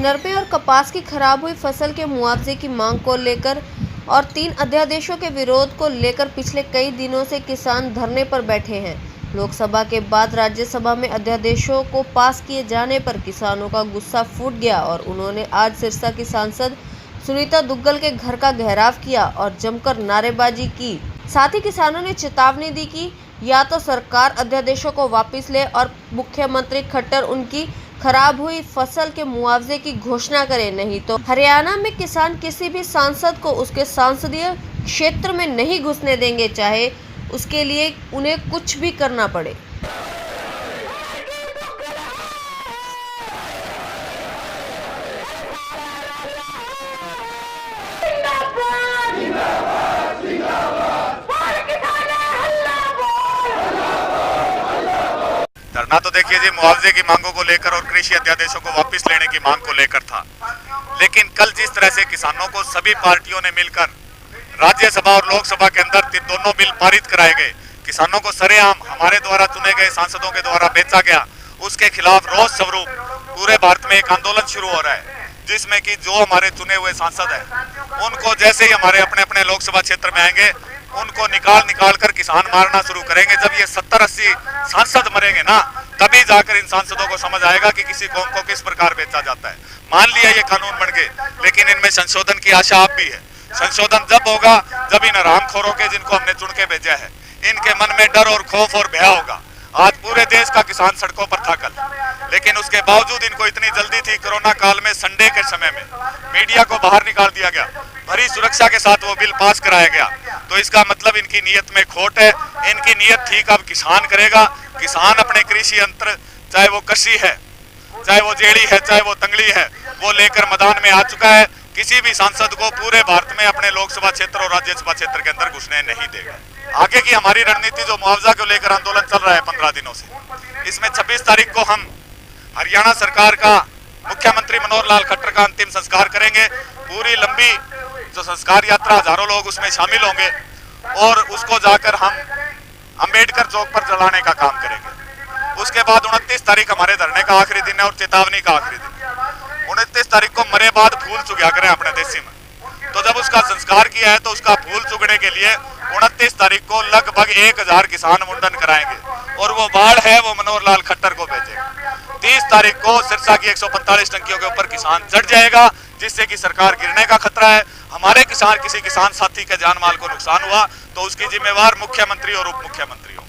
नरपे और कपास की खराब हुई फसल के मुआवजे की मांग को लेकर और 3 अध्यादेशों के विरोध को लेकर पिछले कई दिनों से किसान धरने पर बैठे हैं। लोकसभा के बाद राज्यसभा में अध्यादेशों को पास किए जाने पर किसानों का गुस्सा फूट गया और उन्होंने आज सिरसा की सांसद सुनीता दुग्गल के घर का घेराव किया और जमकर नारेबाजी की। साथ ही किसानों ने चेतावनी दी कि या तो सरकार अध्यादेशों को वापस ले और मुख्यमंत्री खट्टर उनकी खराब हुई फसल के मुआवजे की घोषणा करे, नहीं तो हरियाणा में किसान किसी भी सांसद को उसके संसदीय क्षेत्र में नहीं घुसने देंगे, चाहे उसके लिए उन्हें कुछ भी करना पड़े। धरना तो देखिए जी मुआवजे की मांगों को लेकर और कृषि अध्यादेशों को वापस लेने की मांग को लेकर था, लेकिन कल जिस तरह से किसानों को सभी पार्टियों ने मिलकर राज्यसभा और लोकसभा के अंदर दोनों बिल पारित कराए गए, किसानों को सरेआम हमारे द्वारा चुने गए सांसदों के द्वारा बेचा गया, उसके खिलाफ रोष स्वरूप पूरे भारत में एक आंदोलन शुरू हो रहा है, जिसमें कि जो हमारे चुने हुए सांसद हैं उनको जैसे ही हमारे अपने अपने लोकसभा क्षेत्र में आएंगे उनको निकाल कर किसान मारना शुरू करेंगे। जब ये 70-80 सांसद मरेंगे ना, तभी जाकर इन सांसदों को समझ आएगा कि किसी कौम को किस प्रकार बेचा जाता है। मान लिया ये कानून बन गए, लेकिन इनमें संशोधन की आशा अब भी है। संशोधन जब होगा जब इन हरामखोरों के जिनको हमने चुन के भेजा है इनके मन में डर और खौफ और भय होगा। आज पूरे देश का किसान सड़कों पर था कल, लेकिन उसके बावजूद इनको इतनी जल्दी थी। कोरोना काल में संडे के समय में मीडिया को बाहर निकाल दिया गया, भरी सुरक्षा के साथ वो बिल पास कराया गया, तो इसका मतलब इनकी नीयत में खोट है। इनकी नीयत ठीक अब किसान करेगा। किसान अपने कृषि यंत्र, चाहे वो कसी है, चाहे वो जेड़ी है, चाहे वो तंगड़ी है, वो लेकर मैदान में आ चुका है। किसी भी सांसद को पूरे भारत में अपने लोकसभा क्षेत्र और राज्यसभा क्षेत्र के अंदर घुसने नहीं देगा। आगे की हमारी रणनीति जो मुआवजा को लेकर आंदोलन चल रहा है 15 दिनों से, इसमें 26 तारीख को हम हरियाणा सरकार का मुख्यमंत्री मनोहर लाल खट्टर का अंतिम संस्कार करेंगे। पूरी लंबी जो संस्कार यात्रा, हजारों लोग उसमें शामिल होंगे और उसको जाकर हम अंबेडकर चौक पर जलाने का काम करेंगे। उसके बाद 29 तारीख हमारे धरने का आखिरी दिन है और चेतावनी का आखिरी दिन। 29 तारीख को मरे बाद फूल चुगा करें अपने देसी में, तो जब उसका संस्कार किया है तो उसका फूल चुगने के लिए 29 तारीख को लगभग 1000 किसान मुंडन कराएंगे और वो बाढ़ है वो मनोहर लाल खट्टर को भेजेगा। 30 तारीख को सिरसा की 145 टंकियों के ऊपर किसान चढ़ जाएगा, जिससे कि सरकार गिरने का खतरा है। हमारे किसी किसान साथी के जान माल को नुकसान हुआ तो उसकी जिम्मेवार मुख्यमंत्री और उप मुख्यमंत्री हो।